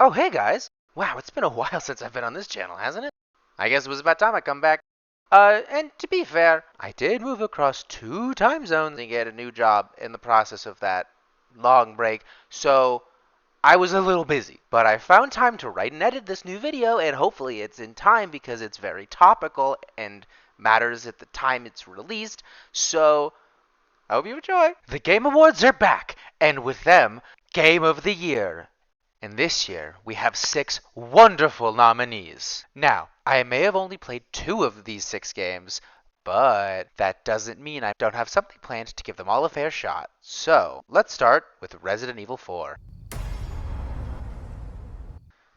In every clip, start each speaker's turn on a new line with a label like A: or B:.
A: Oh, hey guys! Wow, it's been a while since I've been on this channel, hasn't it? I guess it was about time I come back. And to be fair, I did move across 2 time zones and get a new job in the process of that long break, so I was a little busy. But I found time to write and edit this new video, and hopefully it's in time because it's very topical and matters at the time it's released, so I hope you enjoy. The Game Awards are back, and with them, Game of the Year. And this year, we have 6 wonderful nominees. Now, I may have only played 2 of these 6 games, but that doesn't mean I don't have something planned to give them all a fair shot. So, let's start with Resident Evil 4.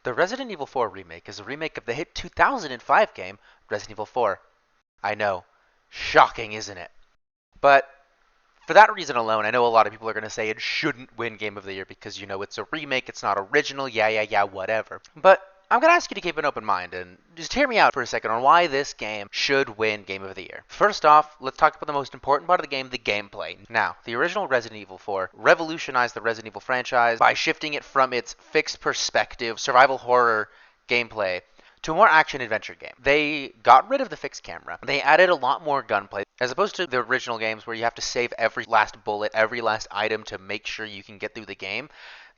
A: The Resident Evil 4 remake is a remake of the hit 2005 game, Resident Evil 4. I know, shocking, isn't it? But for that reason alone, I know a lot of people are going to say it shouldn't win Game of the Year because, it's a remake, it's not original, yeah, whatever. But I'm going to ask you to keep an open mind and just hear me out for a second on why this game should win Game of the Year. First off, let's talk about the most important part of the game, the gameplay. Now, the original Resident Evil 4 revolutionized the Resident Evil franchise by shifting it from its fixed perspective survival horror gameplay to a more action-adventure game. They got rid of the fixed camera. They added a lot more gunplay, as opposed to the original games where you have to save every last bullet, every last item to make sure you can get through the game.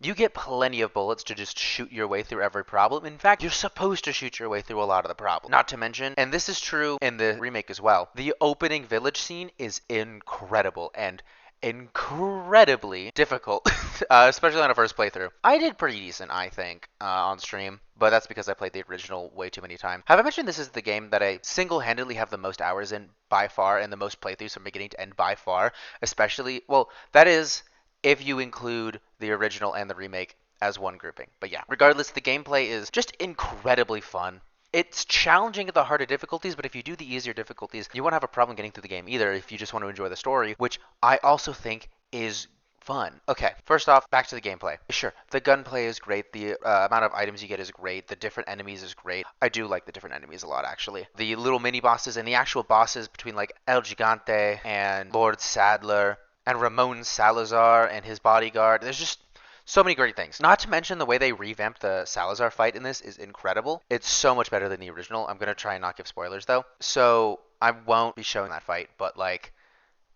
A: You get plenty of bullets to just shoot your way through every problem. In fact, you're supposed to shoot your way through a lot of the problems. Not to mention, and this is true in the remake as well, the opening village scene is incredible and incredibly difficult, especially on a first playthrough. I did pretty decent, I think, on stream, but that's because I played the original way too many times. Have I mentioned this is the game that I single-handedly have the most hours in by far, and the most playthroughs from beginning to end by far, especially, well, that is if you include the original and the remake as one grouping. But yeah, regardless, the gameplay is just incredibly fun. It's challenging at the harder difficulties, but if you do the easier difficulties, you won't have a problem getting through the game either if you just want to enjoy the story, which I also think is fun. Okay, first off, back to the gameplay. Sure, the gunplay is great, the amount of items you get is great, the different enemies is great. I do like the different enemies a lot, actually. The little mini-bosses and the actual bosses between, like, El Gigante and Lord Sadler and Ramon Salazar and his bodyguard, there's just so many great things. Not to mention the way they revamped the Salazar fight in this is incredible. It's so much better than the original. I'm going to try and not give spoilers though. So I won't be showing that fight, but like,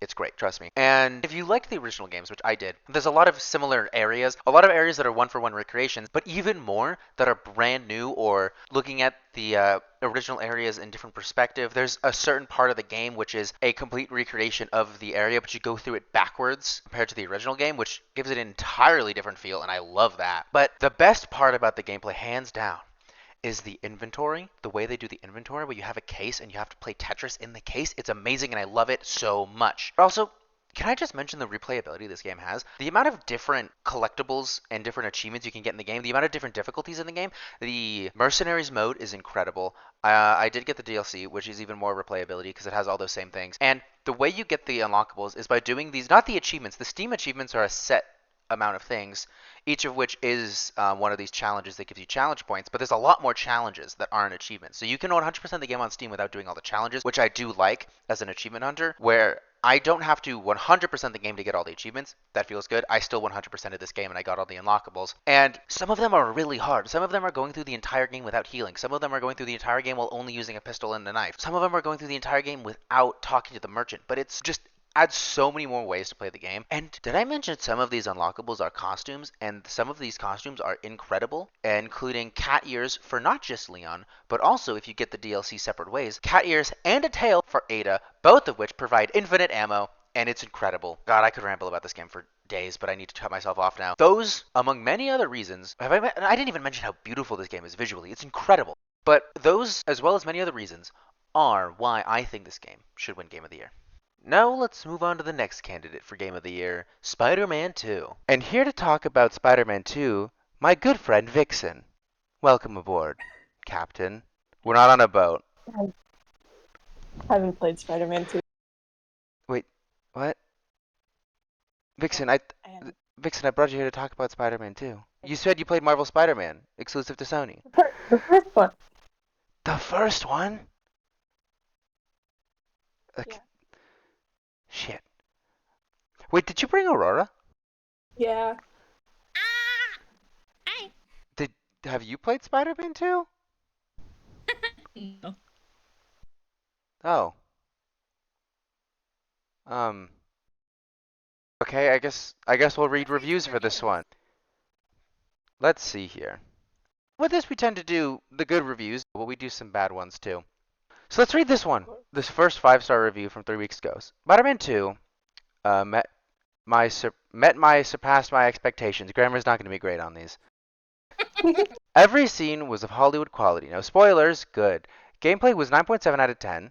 A: it's great, trust me. And if you liked the original games, which I did, there's a lot of similar areas, a lot of areas that are one-for-one recreations, but even more that are brand new or looking at the original areas in different perspective. There's a certain part of the game which is a complete recreation of the area, but you go through it backwards compared to the original game, which gives it an entirely different feel, and I love that. But the best part about the gameplay, hands down, is the inventory, the way they do the inventory, where you have a case and you have to play Tetris in the case. It's amazing and I love it so much. But also, can I just mention the replayability this game has? The amount of different collectibles and different achievements you can get in the game, the amount of different difficulties in the game. The Mercenaries mode is incredible. I did get the DLC, which is even more replayability because it has all those same things. And the way you get the unlockables is by doing these, not the achievements. The Steam achievements are a set amount of things, each of which is one of these challenges that gives you challenge points, but there's a lot more challenges that aren't achievements. So you can 100% the game on Steam without doing all the challenges, which I do like as an achievement hunter, where I don't have to 100% the game to get all the achievements. That feels good. I still 100% of this game and I got all the unlockables. And some of them are really hard. Some of them are going through the entire game without healing. Some of them are going through the entire game while only using a pistol and a knife. Some of them are going through the entire game without talking to the merchant. But it's just adds so many more ways to play the game. And did I mention some of these unlockables are costumes? And some of these costumes are incredible, including cat ears for not just Leon, but also, if you get the DLC separate ways, cat ears and a tail for Ada, both of which provide infinite ammo, and it's incredible. God, I could ramble about this game for days, but I need to cut myself off now. Those, among many other reasons, I didn't even mention how beautiful this game is visually. It's incredible. But those, as well as many other reasons, are why I think this game should win Game of the Year. Now let's move on to the next candidate for Game of the Year, Spider-Man 2. And here to talk about Spider-Man 2, my good friend Vixen. Welcome aboard, Captain. We're not on a boat.
B: I haven't played Spider-Man 2.
A: Wait, what? Vixen,
B: And
A: Vixen, I brought you here to talk about Spider-Man 2. You said you played Marvel Spider-Man, exclusive to Sony.
B: the first one.
A: The first one?
B: Yeah.
A: Shit. Wait, did you bring Aurora?
B: Yeah.
A: Did Have you played Spider-Man 2?
C: No.
A: Oh. Um. Okay, I guess we'll read
C: Feel free to
A: reviews for
C: read
A: this
C: yours.
A: one. Let's see here. With this, we tend to do the good reviews, but we do some bad ones too. So let's read this one. This first 5-star review from 3 weeks ago. Spider-Man 2 surpassed my expectations. Grammar's not going to be great on these. Every scene was of Hollywood quality. No spoilers. Good. Gameplay was 9.7 out of 10.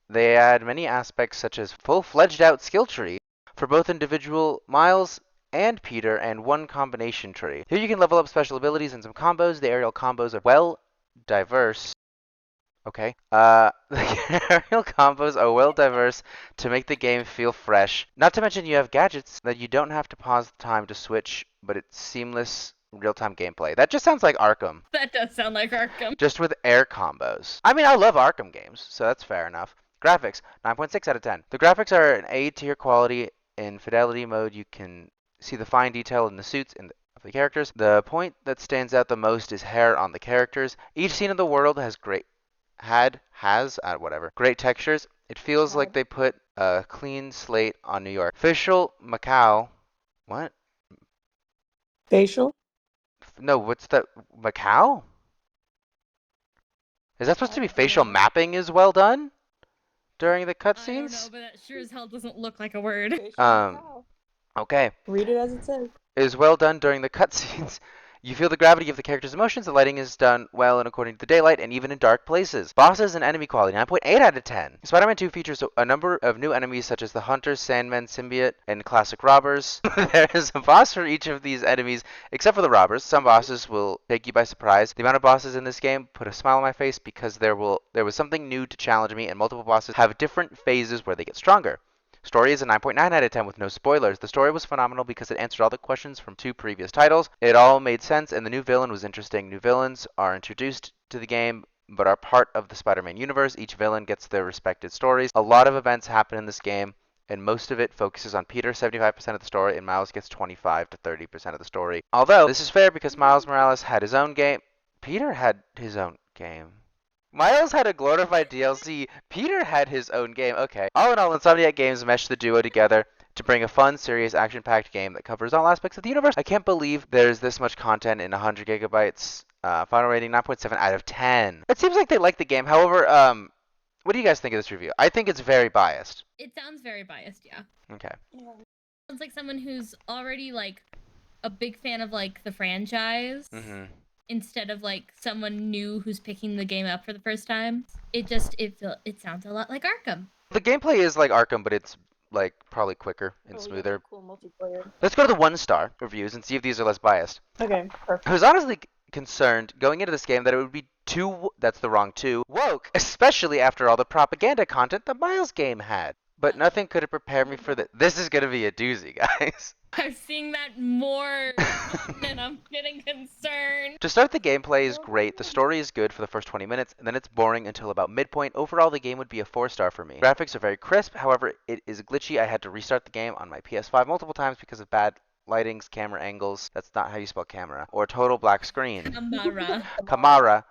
A: They add many aspects such as full-fledged out skill tree for both individual Miles and Peter and one combination tree. Here you can level up special abilities and some combos. The aerial combos are well diverse. Okay. The aerial combos are well diverse to make the game feel fresh. Not to mention you have gadgets that you don't have to pause the time to switch, but it's seamless real-time gameplay. That just sounds like Arkham,
C: That does sound like Arkham.
A: just with air combos. I mean, I love Arkham games, so that's fair enough. Graphics, 9.6 out of 10. The graphics are an A tier quality. In fidelity mode, you can see the fine detail in the suits of the characters. The point that stands out the most is hair on the characters. Each scene of the world has great textures. It feels like they put a clean slate on New York. Official Macau. What?
B: Facial?
A: No, what's that? Macau? Is that supposed to be
B: I don't
A: facial
B: know.
A: mapping is well done during the
C: I don't know,
A: cutscenes?
C: but that sure as hell doesn't look like a word.
B: Facial
A: Um,
B: cow.
A: okay.
B: Read it as it says.
A: Is well done during the cutscenes. You feel the gravity of the character's emotions. The lighting is done well and according to the daylight, and even in dark places. Bosses and enemy quality, 9.8 out of 10. Spider-Man 2 features a number of new enemies such as the Hunters, Sandmen, Symbiote, and classic robbers. There is a boss for each of these enemies, except for the robbers. Some bosses will take you by surprise. The amount of bosses in this game put a smile on my face because there was something new to challenge me, and multiple bosses have different phases where they get stronger. Story is a 9.9 out of 10 with no spoilers. The story was phenomenal because it answered all the questions from 2 previous titles. It all made sense, and the new villain was interesting. New villains are introduced to the game, but are part of the Spider-Man universe. Each villain gets their respected stories. A lot of events happen in this game, and most of it focuses on Peter, 75% of the story, and Miles gets 25 to 30% of the story. Although, this is fair because Miles Morales had his own game. Peter had his own game. Miles had a glorified DLC. Peter had his own game. Okay. All in all, Insomniac Games meshed the duo together to bring a fun, serious, action-packed game that covers all aspects of the universe. I can't believe there's this much content in 100 gigabytes. Final rating 9.7 out of 10. It seems like they like the game. However, what do you guys think of this review? I think it's very biased.
C: It sounds very biased, yeah.
A: Okay.
B: Yeah.
C: Sounds like someone who's already like a big fan of like the franchise instead of like someone new who's picking the game up for the first time. It sounds a lot like Arkham.
A: The gameplay is like Arkham, but it's like probably quicker and
B: Oh, yeah,
A: smoother.
B: cool multiplayer.
A: Let's go to the 1-star reviews and see if these are less biased.
B: Okay, perfect.
A: I was honestly concerned going into this game that it would be that's the wrong two, woke, especially after all the propaganda content the Miles game had. But nothing could have prepared me for this. This is going to be a doozy, guys.
C: I'm seeing that more and I'm getting concerned.
A: To start, the gameplay is great. The story is good for the first 20 minutes, and then it's boring until about midpoint. Overall, the game would be a 4-star for me. Graphics are very crisp. However, it is glitchy. I had to restart the game on my PS5 multiple times because of bad lightings, camera angles. That's not how you spell camera. Or total black screen.
C: Amara.
A: Kamara.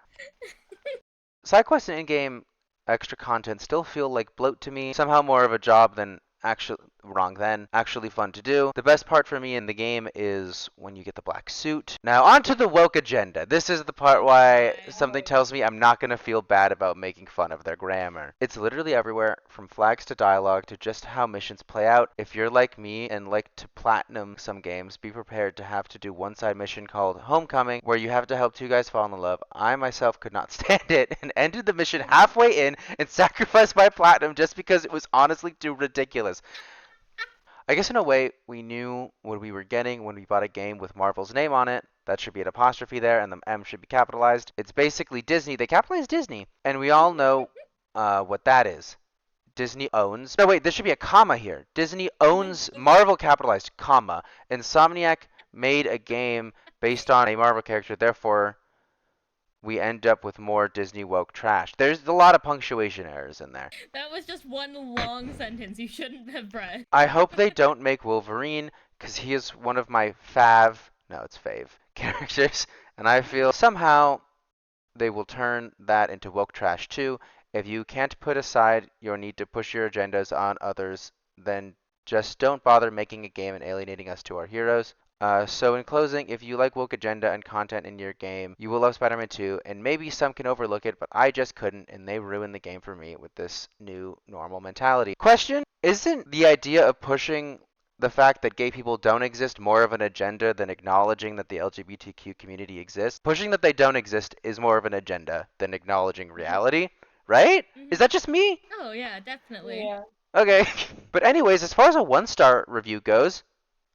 A: Side quests and in-game extra content still feel like bloat to me. Somehow more of a job than actually fun to do. The best part for me in the game is when you get the black suit. Now on to the woke agenda. This is the part why something tells me I'm not going to feel bad about making fun of their grammar. It's literally everywhere, from flags to dialogue to just how missions play out. If you're like me and like to platinum some games, be prepared to have to do one side mission called Homecoming where you have to help 2 guys fall in love. I myself could not stand it and ended the mission halfway in and sacrificed my platinum just because it was honestly too ridiculous. I guess in a way, we knew what we were getting when we bought a game with Marvel's name on it. That should be an apostrophe there, and the M should be capitalized. It's basically Disney. They capitalized Disney, and we all know what that is. Disney owns... No, wait, there should be a comma here. Disney owns Marvel capitalized, comma. Insomniac made a game based on a Marvel character, therefore we end up with more Disney woke trash. There's a lot of punctuation errors in there.
C: That was just one long sentence you shouldn't have read.
A: I hope they don't make Wolverine, because he is one of my fav no, it's fave characters. And I feel somehow they will turn that into woke trash too. If you can't put aside your need to push your agendas on others, then just don't bother making a game and alienating us to our heroes. So in closing, if you like woke agenda and content in your game, you will love Spider-Man 2, and maybe some can overlook it, but I just couldn't, and they ruined the game for me with this new normal mentality. Question: isn't the idea of pushing the fact that gay people don't exist more of an agenda than acknowledging that the LGBTQ community exists? Pushing that they don't exist is more of an agenda than acknowledging reality, right? Is that just me?
C: Oh yeah, definitely.
B: Yeah.
A: Okay. But anyways, as far as a one-star review goes,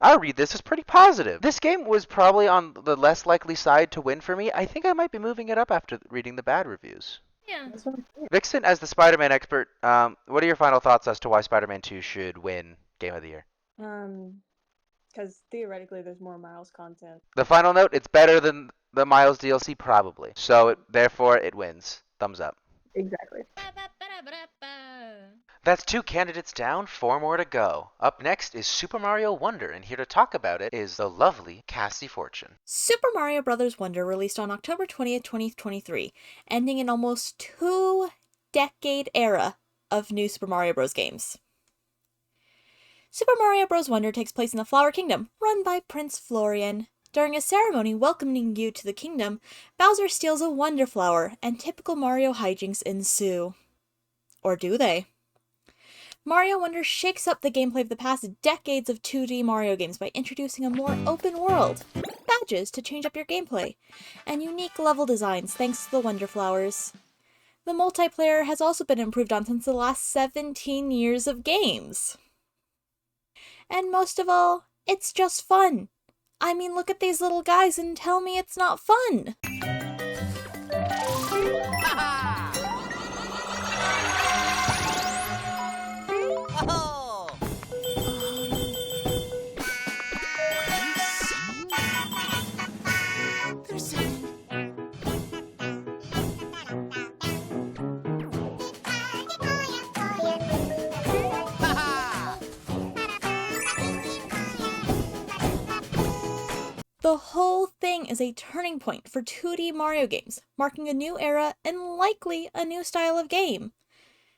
A: I'll read this as pretty positive. This game was probably on the less likely side to win for me. I think I might be moving it up after reading the bad reviews.
C: Yeah.
B: That's what I'm saying.
A: Vixen, as the Spider-Man expert, what are your final thoughts as to why Spider-Man 2 should win Game of the Year?
B: Because theoretically there's more Miles content.
A: The final note, it's better than the Miles DLC, probably. So, therefore, it wins. Thumbs up.
B: Exactly.
C: Ba-ba-ba-da-ba-da-ba.
A: That's 2 candidates down, 4 more to go. Up next is Super Mario Wonder, and here to talk about it is the lovely Cassie Fortune.
D: Super Mario Bros. Wonder released on October 20th, 2023, ending an almost 2-decade era of new Super Mario Bros. Games. Super Mario Bros. Wonder takes place in the Flower Kingdom, run by Prince Florian. During a ceremony welcoming you to the kingdom, Bowser steals a Wonder Flower, and typical Mario hijinks ensue. Or do they? Mario Wonder shakes up the gameplay of the past decades of 2D Mario games by introducing a more open world, badges to change up your gameplay, and unique level designs thanks to the Wonder Flowers. The multiplayer has also been improved on since the last 17 years of games. And most of all, it's just fun. I mean, look at these little guys and tell me it's not fun. The whole thing is a turning point for 2D Mario games, marking a new era and likely a new style of game.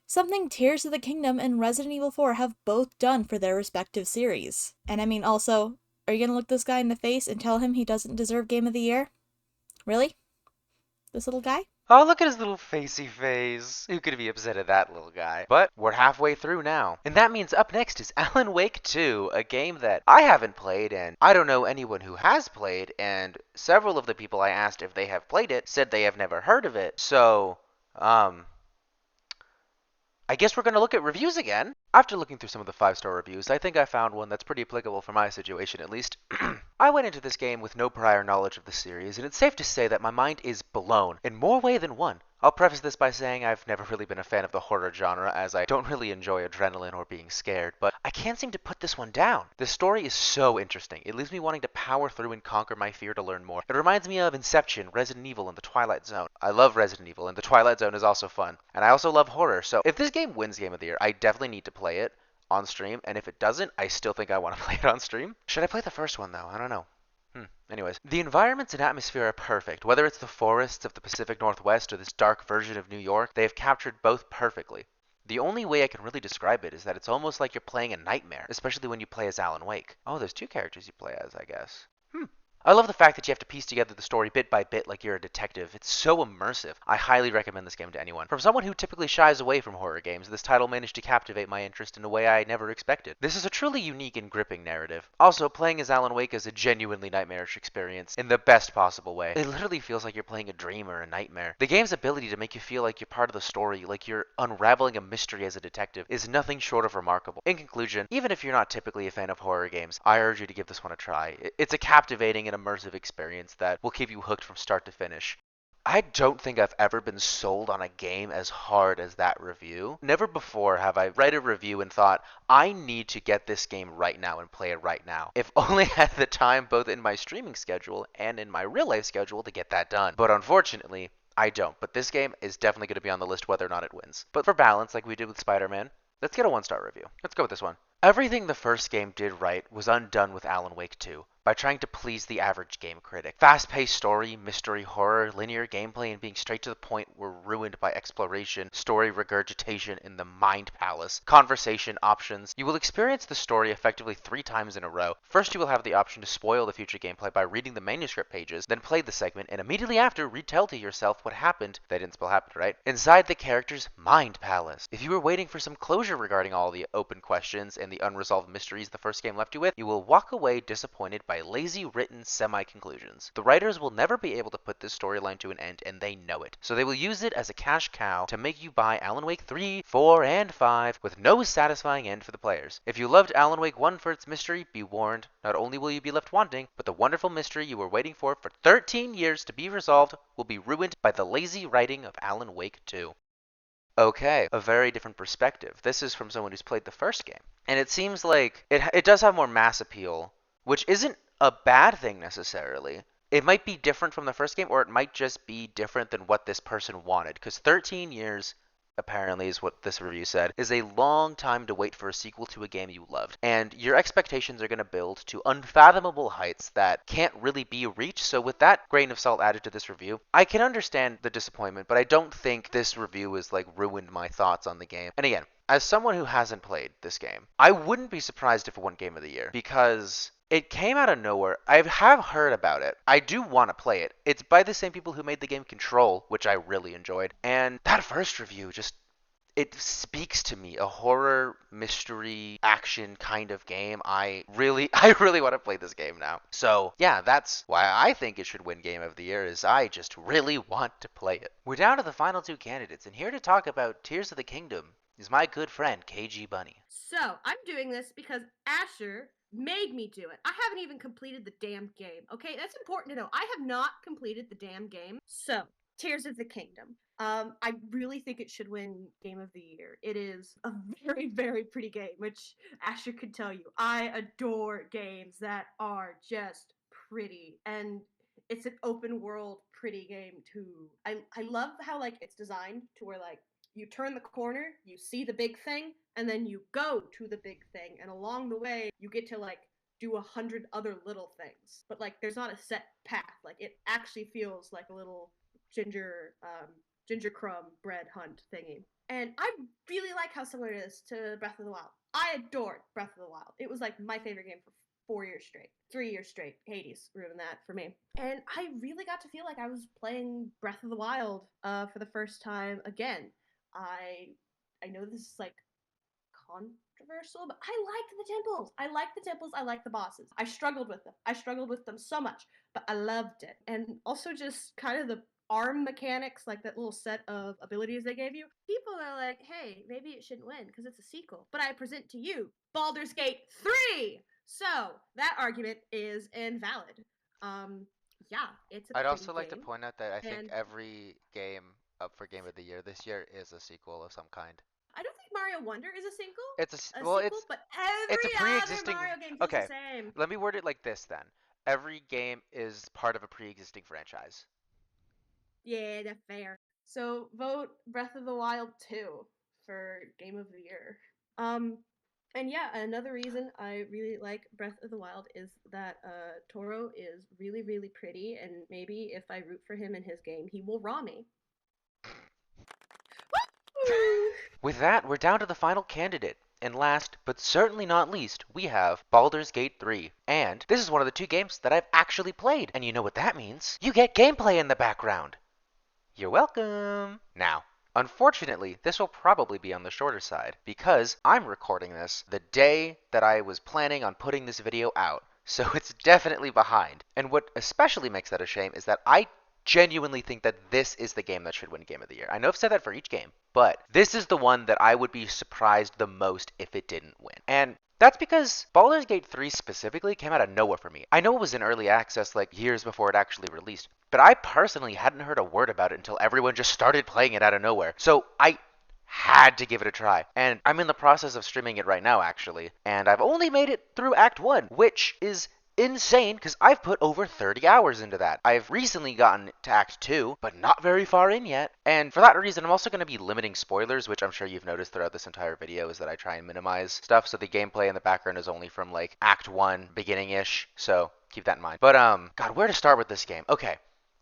D: Something Tears of the Kingdom and Resident Evil 4 have both done for their respective series. And I mean also, are you gonna look this guy in the face and tell him he doesn't deserve Game of the Year? Really? This little guy?
A: Oh, look at his little facey face. Who could be upset at that little guy? But we're halfway through now. And that means up next is Alan Wake 2, a game that I haven't played, and I don't know anyone who has played, and several of the people I asked if they have played it said they have never heard of it. So, I guess we're going to look at reviews again. After looking through some of the 5-star reviews, I think I found one that's pretty applicable for my situation at least. I went into this game with no prior knowledge of the series, and it's safe to say that my mind is blown in more way than one. I'll preface this by saying I've never really been a fan of the horror genre, as I don't really enjoy adrenaline or being scared, but I can't seem to put this one down. The story is so interesting. It leaves me wanting to power through and conquer my fear to learn more. It reminds me of Inception, Resident Evil, and The Twilight Zone. I love Resident Evil, and The Twilight Zone is also fun. And I also love horror, so if this game wins Game of the Year, I definitely need to play it on stream, and if it doesn't, I still think I want to play it on stream. Should I play the first one, though? I don't know. Anyways, the environments and atmosphere are perfect. Whether it's the forests of the Pacific Northwest or this dark version of New York, they have captured both perfectly. The only way I can really describe it is that it's almost like you're playing a nightmare, especially when you play as Alan Wake. Oh, there's 2 characters you play as, I guess. I love the fact that you have to piece together the story bit by bit like you're a detective. It's so immersive. I highly recommend this game to anyone. From someone who typically shies away from horror games, this title managed to captivate my interest in a way I never expected. This is a truly unique and gripping narrative. Also, playing as Alan Wake is a genuinely nightmarish experience in the best possible way. It literally feels like you're playing a dream or a nightmare. The game's ability to make you feel like you're part of the story, like you're unraveling a mystery as a detective, is nothing short of remarkable. In conclusion, even if you're not typically a fan of horror games, I urge you to give this one a try. It's a captivating and immersive experience that will keep you hooked from start to finish. I don't think I've ever been sold on a game as hard as that review. Never before have I read a review and thought, I need to get this game right now and play it right now. If only I had the time both in my streaming schedule and in my real life schedule to get that done. But unfortunately, I don't. But this game is definitely going to be on the list whether or not it wins. But for balance, like we did with Spider-Man, let's get a 1-star review. Let's go with this one. Everything the first game did right was undone with Alan Wake 2. by trying to please the average game critic. Fast-paced story, mystery, horror, linear gameplay, and being straight to the point were ruined by exploration, story regurgitation in the Mind Palace, conversation options. You will experience the story effectively 3 times in a row. First, you will have the option to spoil the future gameplay by reading the manuscript pages, then play the segment, and immediately after, retell to yourself what happened. They didn't spell happened, right? Inside the character's Mind Palace. If you were waiting for some closure regarding all the open questions and the unresolved mysteries the first game left you with, you will walk away disappointed by lazy written semi-conclusions. The writers will never be able to put this storyline to an end, and they know it. So they will use it as a cash cow to make you buy Alan Wake 3, 4, and 5 with no satisfying end for the players. If you loved Alan Wake 1 for its mystery, be warned, not only will you be left wanting, but the wonderful mystery you were waiting for 13 years to be resolved will be ruined by the lazy writing of Alan Wake 2. Okay, a very different perspective. This is from someone who's played the first game. And it seems like it does have more mass appeal, which isn't a bad thing necessarily. It might be different from the first game, or it might just be different than what this person wanted. Because 13 years, apparently is what this review said, is a long time to wait for a sequel to a game you loved. And your expectations are going to build to unfathomable heights that can't really be reached. So with that grain of salt added to this review, I can understand the disappointment, but I don't think this review has ruined my thoughts on the game. And again, as someone who hasn't played this game, I wouldn't be surprised if it won Game of the Year, because it came out of nowhere. I have heard about it. I do want to play it. It's by the same people who made the game Control, which I really enjoyed. And that first review it speaks to me. A horror, mystery, action kind of game. I really want to play this game now. So yeah, that's why I think it should win Game of the Year, is I just really want to play it. We're down to the final 2 candidates, and here to talk about Tears of the Kingdom is my good friend, KGBunny.
E: So, I'm doing this because Acer made me do it. I haven't even completed the damn game, okay? That's important to know. I have not completed the damn game. So, Tears of the Kingdom. I really think it should win Game of the Year. It is a very, very pretty game, which Asher could tell you. I adore games that are just pretty, and it's an open world pretty game too. I love how it's designed to where you turn the corner, you see the big thing, and then you go to the big thing, and along the way you get to do 100 other little things. But there's not a set path. It actually feels like a little ginger crumb bread hunt thingy. And I really like how similar it is to Breath of the Wild. I adored Breath of the Wild. It was my favorite game for 4 years straight. 3 years straight. Hades ruined that for me. And I really got to feel like I was playing Breath of the Wild for the first time again. I know this is controversial, but I liked the temples. I like the bosses. I struggled with them so much, but I loved it. And also just kind of the arm mechanics, that little set of abilities they gave you. People are like, hey, maybe it shouldn't win because it's a sequel. But I present to you Baldur's Gate 3! So, that argument is invalid. Yeah, it's a
A: I'd also like to
E: game.
A: point out that I think every game up for Game of the Year this year is a sequel of some kind.
E: I don't think Mario Wonder is a sequel.
A: It's but
E: every
A: it's a pre-existing.
E: other Mario game is
A: Okay,
E: the same.
A: let me word it like this then. Every game is part of a pre-existing franchise.
E: Yeah, that's fair. So vote Breath of the Wild 2 for Game of the Year. And yeah, another reason I really like Breath of the Wild is that Toro is really, really pretty, and maybe if I root for him in his game, he will raw me.
A: With that, we're down to the final candidate. And last, but certainly not least, we have Baldur's Gate 3. And this is one of the 2 games that I've actually played. And you know what that means? You get gameplay in the background. You're welcome. Now, unfortunately, this will probably be on the shorter side, because I'm recording this the day that I was planning on putting this video out. So it's definitely behind. And what especially makes that a shame is that I genuinely think that this is the game that should win Game of the Year. I know I've said that for each game, but this is the one that I would be surprised the most if it didn't win. And that's because Baldur's Gate 3 specifically came out of nowhere for me. I know it was in early access years before it actually released, but I personally hadn't heard a word about it until everyone just started playing it out of nowhere. So I had to give it a try. And I'm in the process of streaming it right now, actually. And I've only made it through Act 1, which is insane because I've put over 30 hours into that. I've recently gotten to Act 2, but not very far in yet. And for that reason, I'm also going to be limiting spoilers, which I'm sure you've noticed throughout this entire video, is that I try and minimize stuff, so the gameplay in the background is only from like Act 1, beginning-ish, so keep that in mind. But, God, where to start with this game? Okay,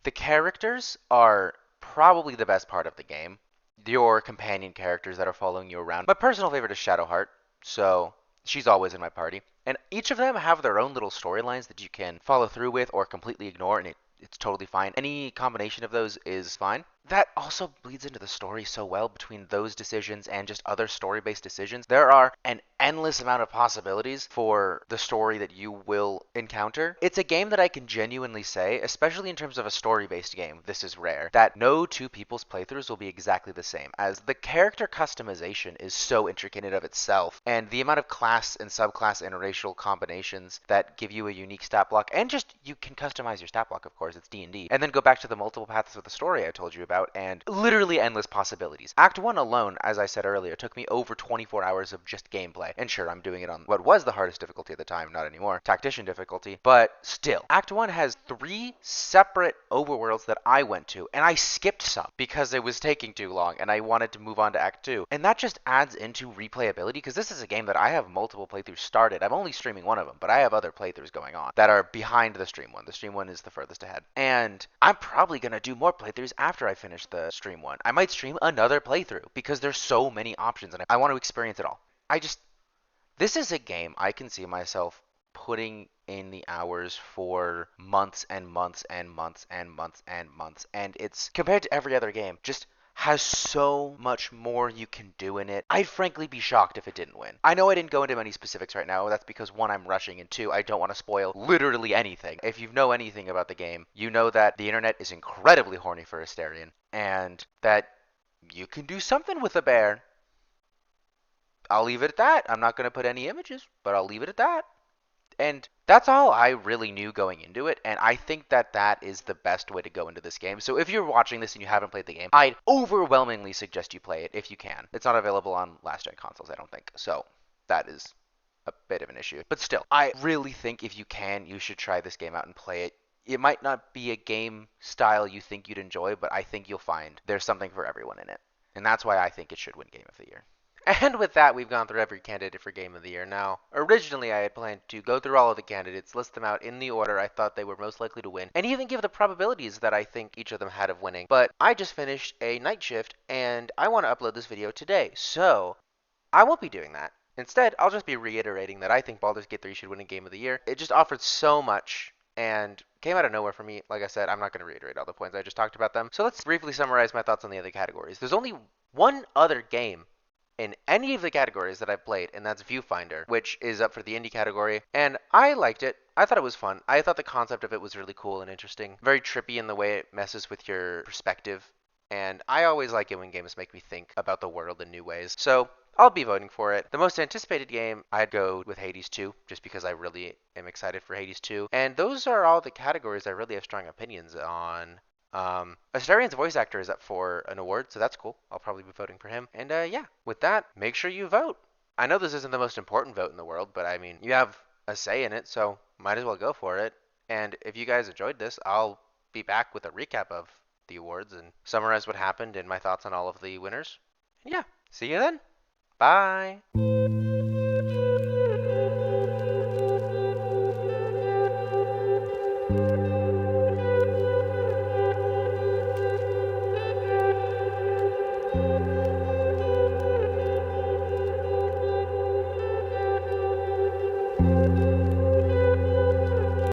A: the characters are probably the best part of the game. Your companion characters that are following you around. My personal favorite is Shadowheart, so she's always in my party. And each of them have their own little storylines that you can follow through with or completely ignore, and it's totally fine. Any combination of those is fine. That also bleeds into the story so well between those decisions and just other story-based decisions. There are an endless amount of possibilities for the story that you will encounter. It's a game that I can genuinely say, especially in terms of a story-based game, this is rare, that no two people's playthroughs will be exactly the same, as the character customization is so intricate in and of itself, and the amount of class and subclass interracial combinations that give you a unique stat block, and just you can customize your stat block, of course, it's D&D, and then go back to the multiple paths of the story I told you about, and literally endless possibilities. Act 1 alone, as I said earlier, took me over 24 hours of just gameplay. And sure, I'm doing it on what was the hardest difficulty at the time, not anymore, Tactician difficulty, but still. Act 1 has 3 separate overworlds that I went to, and I skipped some because it was taking too long, and I wanted to move on to Act 2. And that just adds into replayability, because this is a game that I have multiple playthroughs started. I'm only streaming one of them, but I have other playthroughs going on that are behind the stream one. The stream one is the furthest ahead. And I'm probably going to do more playthroughs after I finish the stream one. I might stream another playthrough because there's so many options and I want to experience it all. This is a game I can see myself putting in the hours for months and months and months and months and months. And it's, compared to every other game, just has so much more you can do in it. I'd frankly be shocked if it didn't win. I know I didn't go into many specifics right now. That's because 1, I'm rushing, and 2, I don't want to spoil literally anything. If you know anything about the game, you know that the internet is incredibly horny for Asterion, and that you can do something with a bear. I'll leave it at that. I'm not going to put any images, but I'll leave it at that. And that's all I really knew going into it, and I think that that is the best way to go into this game. So if you're watching this and you haven't played the game, I'd overwhelmingly suggest you play it if you can. It's not available on last-gen consoles, I don't think, so that is a bit of an issue. But still, I really think if you can, you should try this game out and play it. It might not be a game style you think you'd enjoy, but I think you'll find there's something for everyone in it. And that's why I think it should win Game of the Year. And with that, we've gone through every candidate for Game of the Year. Now, originally I had planned to go through all of the candidates, list them out in the order I thought they were most likely to win, and even give the probabilities that I think each of them had of winning. But I just finished a night shift, and I want to upload this video today, so I won't be doing that. Instead, I'll just be reiterating that I think Baldur's Gate 3 should win a Game of the Year. It just offered so much and came out of nowhere for me. Like I said, I'm not going to reiterate all the points. I just talked about them. So let's briefly summarize my thoughts on the other categories. There's only one other game in any of the categories that I've played, and that's Viewfinder, which is up for the indie category, and I liked it. I thought it was fun. I thought the concept of it was really cool and interesting. Very trippy in the way it messes with your perspective, and I always like it when games make me think about the world in new ways. So I'll be voting for it. The most anticipated game, I'd go with Hades 2, just because I really am excited for Hades 2. And those are all the categories I really have strong opinions on. Asterian's voice actor is up for an award, so that's cool. I'll probably be voting for him. And yeah, with that, make sure you vote. I know this isn't the most important vote in the world, but I mean, you have a say in it, so might as well go for it. And if you guys enjoyed this, I'll be back with a recap of the awards and summarize what happened and my thoughts on all of the winners. And yeah, see you then. Bye.